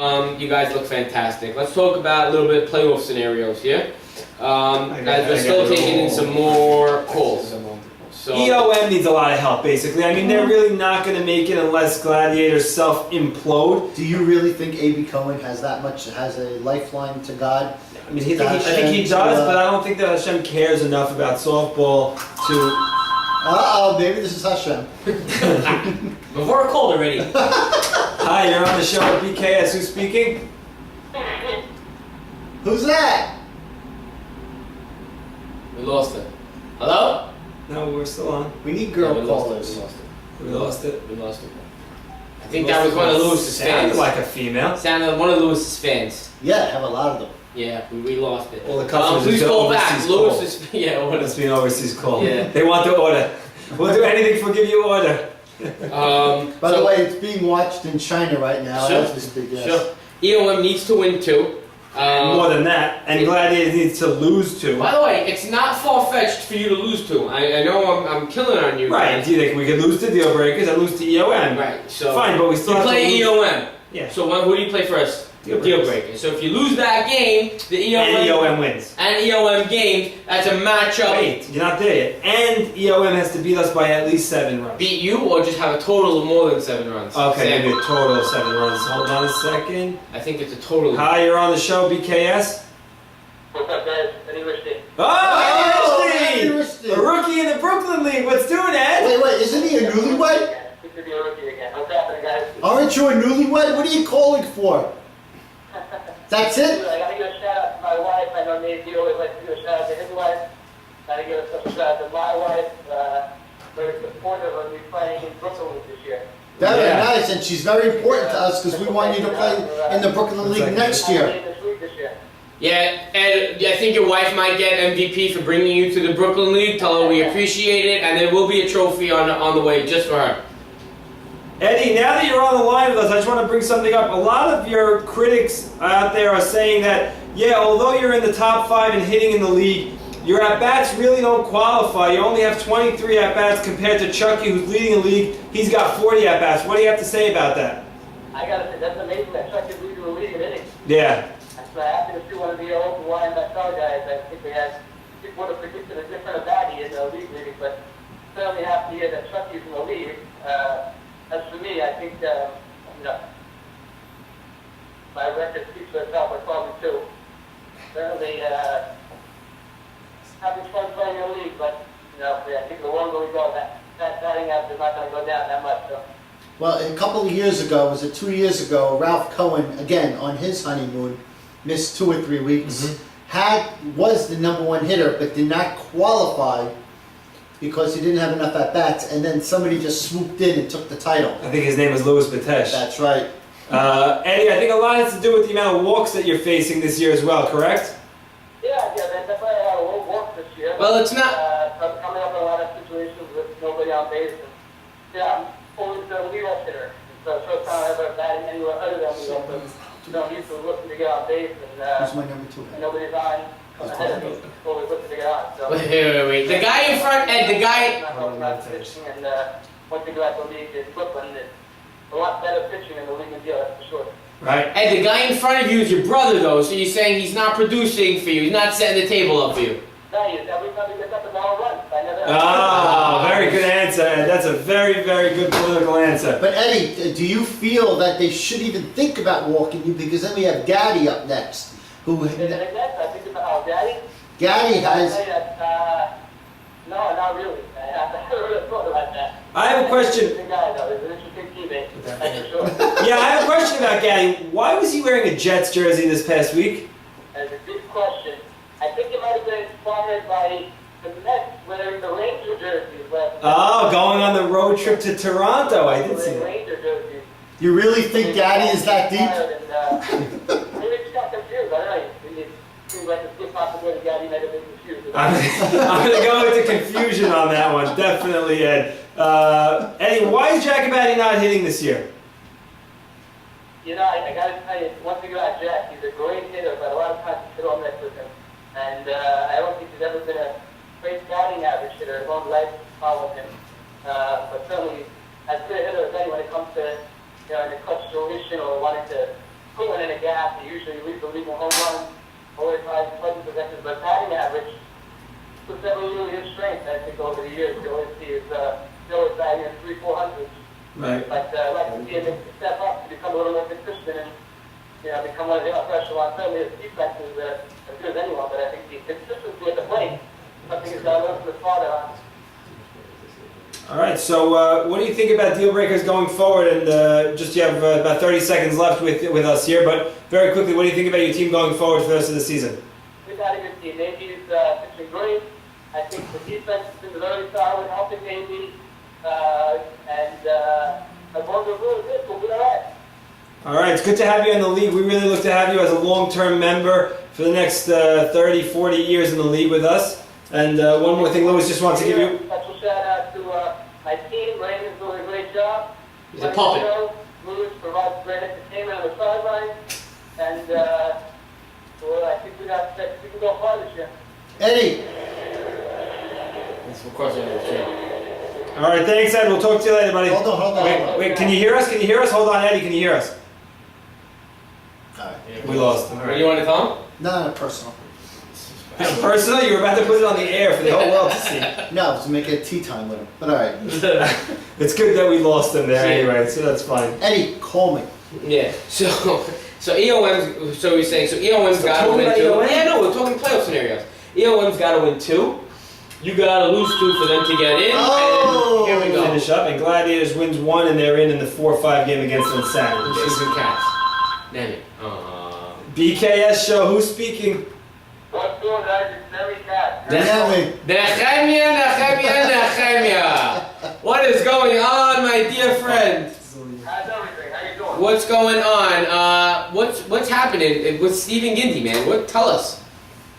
You guys look fantastic. Let's talk about a little bit of playoff scenarios here. Guys, we're still taking in some more calls. So, EOM needs a lot of help, basically. I mean, they're really not going to make it unless Gladiators self-implode. Do you really think A.B. Cohen has a lifeline to God? I mean, I think he does, but I don't think that Hashem cares enough about softball to... Uh-oh, maybe this is Hashem. before a call already. Hi, you're on the show with BKS. Who's speaking? Who's that? We lost it. Hello? No, we're still on. We need girl Yeah, callers. We lost it. We lost it. I think that was one of Lewis's Sounded fans. like a female. Sounded one of Lewis's fans. Yeah, I have a lot of them. Yeah, we lost it. Well, the customers please are call back. overseas call. Lewis is Let's be an overseas call. Yeah. They want the order. We'll do anything for give you order. By the way, it's being watched in China right now. Sure. As we speak, yes. Sure. EOM needs to win too. More than that, and Gladiators needs to lose to. By the way, it's not far-fetched for you to lose to. I know I'm killing on you. Right, guys. do you think we could lose to Deal Breakers and lose to EOM? Right. So Fine, but we still you have play to lose. EOM. Yeah. So who do you play first? Deal Deal Breaker. So if you lose that game, the EOM And EOM wins. and EOM games, that's a matchup. Wait, you're not there yet. And EOM has to beat us by at least 7 runs. Beat you or just have a total of more than 7 runs? Okay, Sam. maybe a total of 7 runs. Hold on a second. I think it's a total. Hi, you're on the show, BKS. What's up, guys? Eddie Richie. Oh, Eddie Eddie! Richie. A rookie in the Brooklyn League. What's doing, Ed? Wait, isn't he a newlywed? He could be a rookie again. What's happening, guys? Aren't you a newlywed? What are you calling for? That's it? I gotta give a shout out to my wife. I know Nate, you always like to give a shout out to his wife. Gotta give a special shout out to my wife. Very supportive of me playing in Brooklyn this year. Very Yeah. nice, and she's very important to us because we want you to play in the Brooklyn League next year. This week this year. Yeah, Ed, I think your wife might get MVP for bringing you to the Brooklyn League. Tell her we appreciate it, and there will be a trophy on the way just for her. Eddie, now that you're on the line with us, I just want to bring something up. A lot of your critics out there are saying that, yeah, although you're in the top 5 in hitting in the league, your at-bats really don't qualify. You only have 23 at-bats compared to Chucky, who's leading the league. He's got 40 at-bats. What do you have to say about that? I gotta say, that's amazing that Chuck is leading the league in innings. Yeah. I'm happy to see one of the old YMSL guys. I think we had people would have predicted a different Abadi in the league meeting, but certainly happy to hear that Chucky's in the league. As for me, I think, my record speaks for itself. I probably too. Certainly, having fun playing in the league, but, I think the longer we go, that batting average is not going to go down that much. So. Well, a couple of years ago, was it 2 years ago, Ralph Cohen, again, on his honeymoon, missed 2 or 3 weeks, was the #1 hitter, but did not qualify because he didn't have enough at-bats, and then somebody just swooped in and took the title. I think his name is Louis Batesh. That's right. Eddie, I think a lot has to do with the amount of walks that you're facing this year as well, correct? Yeah, there's definitely a lot of low walks this year. Well, it's not. I'm coming up in a lot of situations with nobody on base. And, I'm always the leadoff hitter. So it's the first time I've ever batting anywhere other than leadoff. But, I'm used to looking to get on base, and Who's my #2? nobody's on ahead of me. Always looking to get on. So. Wait. The guy in front, Ed, the guy. Not talking about pitching, and one thing about the league is Brooklyn is a lot better pitching in the league than the other, for sure. Right. Ed, the guy in front of you is your brother, though, so you're saying he's not producing for you. He's not setting the table up for you. No, every time he gets up, it's all run. I never. Ah, very good answer, Ed. That's a very, very good political answer. But Eddie, do you feel that they should even think about walking you? Because then we have Gaddy up next, who I think about Daddy. Gaddy has. No, not really. I haven't really thought about that. I have a question. He's a good guy, though. He's an interesting teammate. That's for sure. Yeah, I have a question about Gaddy. Why was he wearing a Jets jersey this past week? That's a good question. I think it might have been inspired by the Mets wearing the Ranger jerseys. Oh, going on the road trip to Toronto. I did see that. Ranger jerseys. You really think Gaddy is that deep? Maybe just got confused. I don't know. It seems like a good possibility Gaddy might have been confused. I'm going to go into confusion on that one. Definitely, Ed. Eddie, why is Jacobati not hitting this year? I got to tell you, one thing about Jack, he's a great hitter, but a lot of times you sit on that with him. And I don't think he's ever been a great batting average hitter. His own life followed him. But certainly, as good a hitter as any when it comes to in a clutch situation or wanting to pull an gas. He usually leads the league in home runs, always tries plate possessions, but batting average was never really his strength. I think over the years, you always see his still batting in 300-400s. Right. But I'd like to see him step up to become a little more consistent and become one of the upper echelon. Certainly his defense is as good as anyone, but I think the consistency at the plate, something he's got to learn from his father on. All right, so what do you think about deal breakers going forward? And just you have about 30 seconds left with us here, but very quickly, what do you think about your team going forward for the rest of the season? We've had a good team. Navy's pitching great. I think the defense has been very solid, helping Navy, and as long as we're really good, we'll be all right. All right, it's good to have you in the league. We really look to have you as a long-term member for the next 30, 40 years in the league with us. And one more thing, Louis just wants to give you... Special shout out to my team. Raymond's doing a great job. He's a puppet. Louis provides great entertainment on the sideline. And well, I think we can go far this year. Eddie, That's of course I All right, thanks, Ed. We'll talk to you later, buddy. hold on. Wait, can you hear us? Can you hear us? Hold on, Eddie, can you hear us? All right. We lost him. All What do right. you want to tell him? No, personal. Personal, you were about to put it on the air for the whole world to see. No, to make it tea time with him. But all right. It's good that we lost him there anyway, so that's fine. Eddie, call me. Yeah. So EOM's. So we're saying EOM's got to talking win about 2. EOM? Yeah, no, we're talking playoff scenarios. EOM's got to win 2. You got to lose 2 for them to get in. Oh! And here we go. Finish up, and Gladiators wins 1, and they're in the 4-5 game against Insanity. Season Cats. Damn it. BKS show, who's speaking? What's going on? It's Nelly Cat. Nehemiah. Nehemiah. What is going on, my dear friend? How's everything? How you doing? What's going on? What's happening with Stephen Ginty, man? Tell us.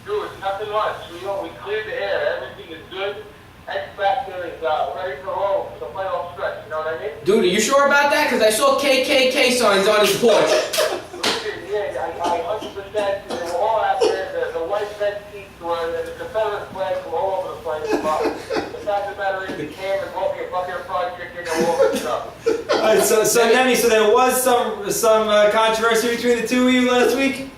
Dude, nothing much. We cleared the air. Everything is good. X Factor is ready to roll for the playoff stretch. You know what I mean? Dude, are you sure about that? Because I saw KKK signs on his porch. Yeah, I 100%. They were all out there. The white red seats were, the Confederate flags were all over the place. The fact of the matter is, they came and brought me a bucket of fried chicken and all that stuff. All right, so Nemi, so there was some controversy between the two of you last week?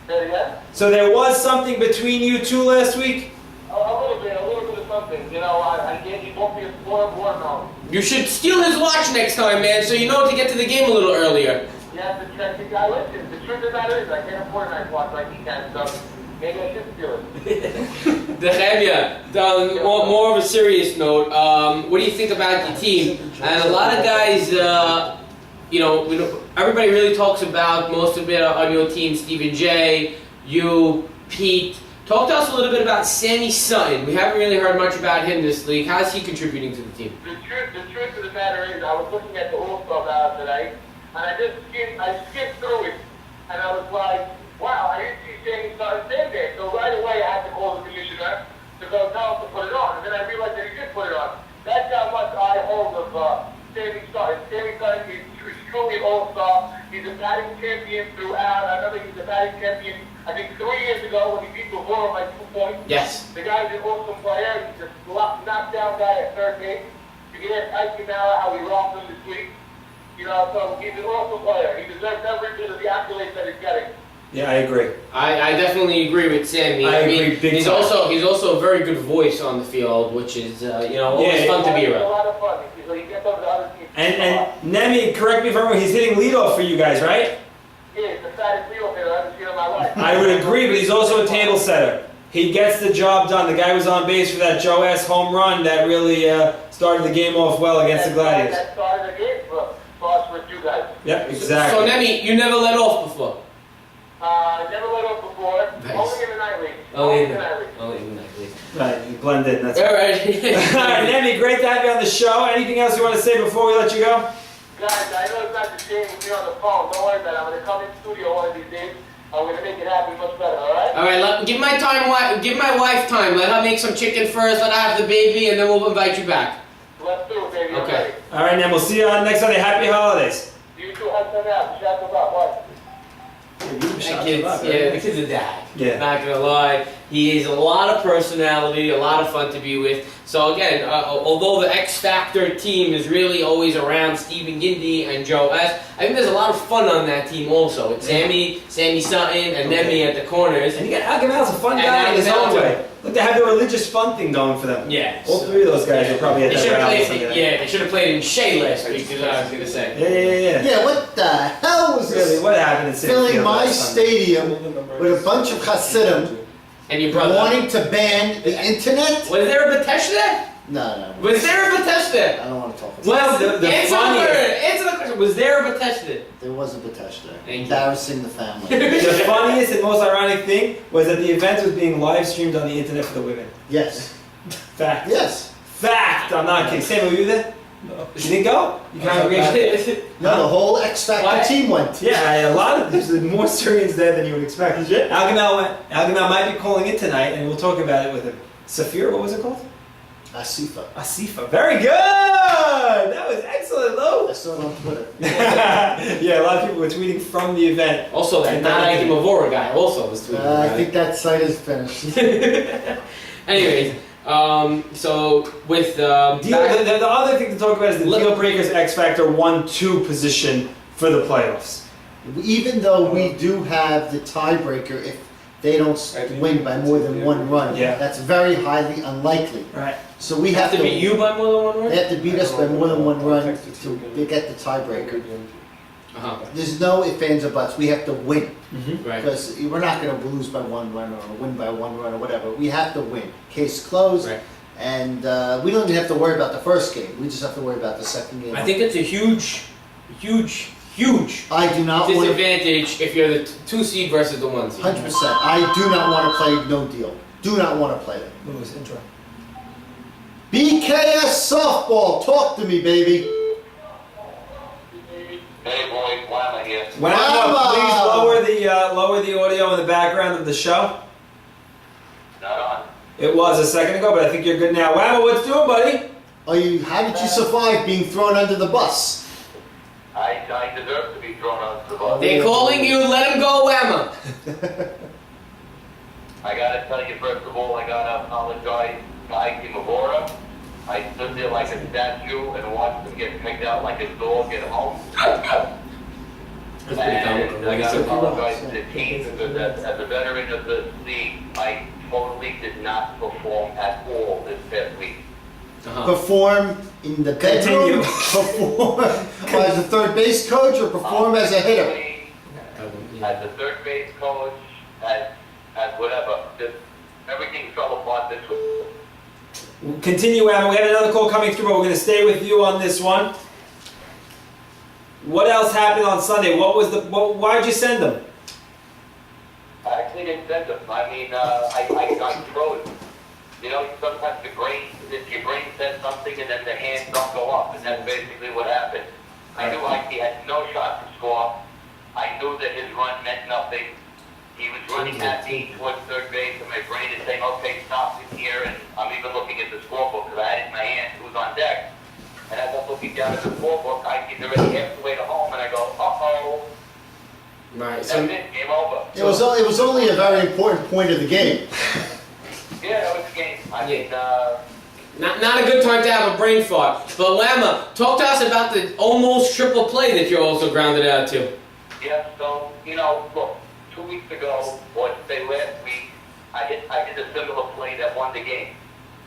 Say it again? So there was something between you two last week? A little bit of something. You know, I gave you both a spoiled watermelon. You should steal his watch next time, man, so you know to get to the game a little earlier. You have to check the guy. Listen, the truth of the matter is, I can't afford a nice watch like he can, so maybe I should steal it. Nehemiah, more of a serious note, what do you think about your team? And a lot of guys, everybody really talks about most of it on your team, Stephen J, you, Pete. Talk to us a little bit about Sammy Sutton. We haven't really heard much about him this league. How's he contributing to the team? The truth of the matter is, I was looking at the All-Star ballot today, and I skimmed through it, and I was like, wow, I didn't see Sammy Sutton stand there. So right away, I had to call the commissioner to go tell him to put it on, and then I realized that he did put it on. That's how much I hold of Sammy Sutton. Sammy Sutton is truly an All-Star. He's a batting champion throughout. I remember he was a batting champion, I think 3 years ago when he beat Bavora by 2 points. Yes. The guy's an awesome player. He's a knockdown guy at third base. You can ask Ike Canara how he robbed him this week. You know, so he's an awesome player. He deserves every bit of the accolades that he's getting. Yeah, I agree. I definitely agree with Sammy. I agree big he's time. also a very good voice on the field, which is always fun to be It's a around. lot of fun. He gets over the other teams. And Nemi, correct me if I'm wrong, he's hitting leadoff for you guys, right? Yeah, he's the fattest leadoff hitter I've ever seen in my life. I would agree, but he's also a table setter. He gets the job done. The guy was on base for that Joe S. home run that really started the game off well against the Gladiators. That started the game for us with you guys. Yep, exactly. So Nemi, you never let off before. Never let up before. Nice. Only in the night league. Only in the night league. Only in the night league. Right, you blend in, that's All All right. right, Nemi, great to have you on the show. Anything else you want to say before we let you go? Guys, I know it's not the same with me on the phone. Don't worry about it. I'm going to come in studio one of these days. I'm going to make it happen much better, alright? All right. Give my wife time. Let her make some chicken first. Let her have the baby, and then we'll invite you back. Let's do it, baby. Okay. All right, Nemi, we'll see you on next Sunday. Happy holidays. You two have some out. Shout them out. What? The kids are dad. Yeah. Not gonna lie, he is a lot of personality, a lot of fun to be with. So again, although the X Factor team is really always around Stephen Gindy and Joe S, I think there's a lot of fun on that team also. It's Sammy Sutton, and then me at the corners. And you got Algamel's a fun And guy in his Algamel's own way. Look, they have the religious fun thing going for them. Yeah. All three of those guys are probably at They that should have rally. played. Yeah, they should have played in Shea last week. Is what I was gonna say. Yeah. Yeah, what the hell was Really, this? what happened in City Filling Field my last Sunday? stadium with a bunch of Hasidim And your brother. wanting to ban the internet? Was there a Bethesda? No. Was there a Bethesda? I don't want to talk about Well, the Answer funniest, answer the question. Was there a Bethesda? it. There was a Bethesda. Thank you. Embarrassing the family. the funniest and most ironic thing was that the event was being live streamed on the internet for the women. Yes. Fact. Yes. Fact. I'm not kidding. Sam, were you there? No. You didn't go? You congregated? No, the whole X Factor What? team went. Yeah, a lot of there's more Syrians there than you would expect. Algamel went. Algamel might be calling in tonight, and we'll talk about it with him. Safir, what was it called? Asifa. Asifa. Very good. That was excellent, Lou. I saw it on Twitter. Yeah, a lot of people were tweeting from the event. Also, that Nanaiki Mavora guy also was tweeting. I about think that site is finished. it. Anyways, so with The other thing to talk about is the Deal Breakers X Factor 1-2 position for the playoffs. Even though we do have the tiebreaker if they don't win by more than one run, Yeah. that's very highly unlikely. Right. So we have to beat you by more than one run. They have to beat us by more than one run to get the tiebreaker. Uh-huh. There's no ifs, ands, or buts. We have to win Right. because we're not going to lose by one run or win by one run or whatever. We have to win. Case closed. Right. And we don't even have to worry about the first game. We just have to worry about the second game. I think it's a huge I do not want to. disadvantage if you're the 2 seed versus the 1 seed. 100%. I do not want to play no deal. Do not want to play it. Louis, intro. BKS softball. Talk to me, baby. Hey boys, Lama here. Lama! Please lower the audio in the background of the show. Not on. It was a second ago, but I think you're good now. Whammo, what's doing, buddy? How did you survive being thrown under the bus? I deserve to be thrown on the bus. They're calling you. Let him go, Whamma. I gotta tell you, first of all, I gotta apologize to Ike Mavora. I stood there like a statue and watched him get picked out like a dog at home. That's pretty And comical. I gotta apologize to the team because as a veteran of the league, I totally did not perform at all this past week. Uh-huh. Perform in the bedroom? Continue. Perform as a third base coach or perform as a hitter? As a third base coach, as whatever. Just everything fell apart this week. Continue, Whammo. We had another call coming through, but we're going to stay with you on this one. What else happened on Sunday? Why'd you send them? I actually didn't send them. I mean, I froze. You know, sometimes your brain says something and then the hands don't go up, and that's basically what happened. I knew he had no shot to score. I knew that his run meant nothing. He was running at me towards third base, and my brain is saying, okay, stop it here, and I'm even looking at the scorebook because I had it in my hand, who's on deck. And as I'm looking down at the scorebook, he's already half the way to home, and I go, uh-oh. Right. That's So, it, game over. It was only a very important point of the game. Yeah, that was the game. I mean, not a good time to have a brain fart. But Whamma, talk to us about the almost triple play that you also grounded out to. yeah, so, you know, look, 2 weeks ago, or say last week, I did a similar play that won the game.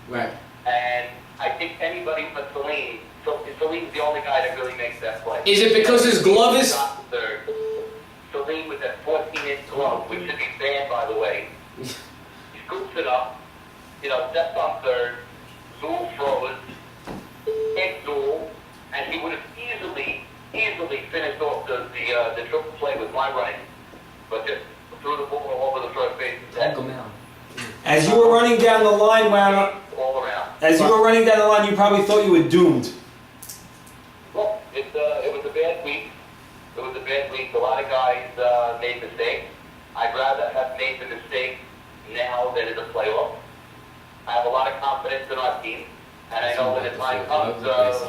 Right. And I think anybody but Salim, Salim's the only guy that really makes that play. Is it because his glove is? Third. Salim with that 14-inch glove, which should be banned, by the way. He scoops it up, you know, steps on third, Zool froze, hit Zool, and he would have easily finished off the triple play with my running, but just threw the ball all over the first base. As you were running down the line, Whammo, All around. as you were running down the line, you probably thought you were doomed. Well, it was a bad week. It was a bad week. A lot of guys made mistakes. I'd rather have made the mistake now than in the playoffs. I have a lot of confidence in our team, and I know when the time comes,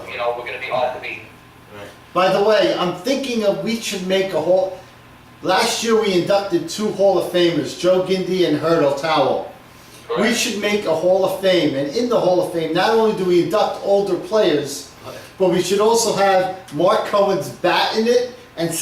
you know, we're going to be hard to beat. By the way, I'm thinking of we should make a whole. Last year we inducted 2 Hall of Famers, Joe Gindy and Hurdle Towel. We Correct. should make a Hall of Fame, and in the Hall of Fame, not only do we induct older players, but we should also have Mark Cohen's bat in it and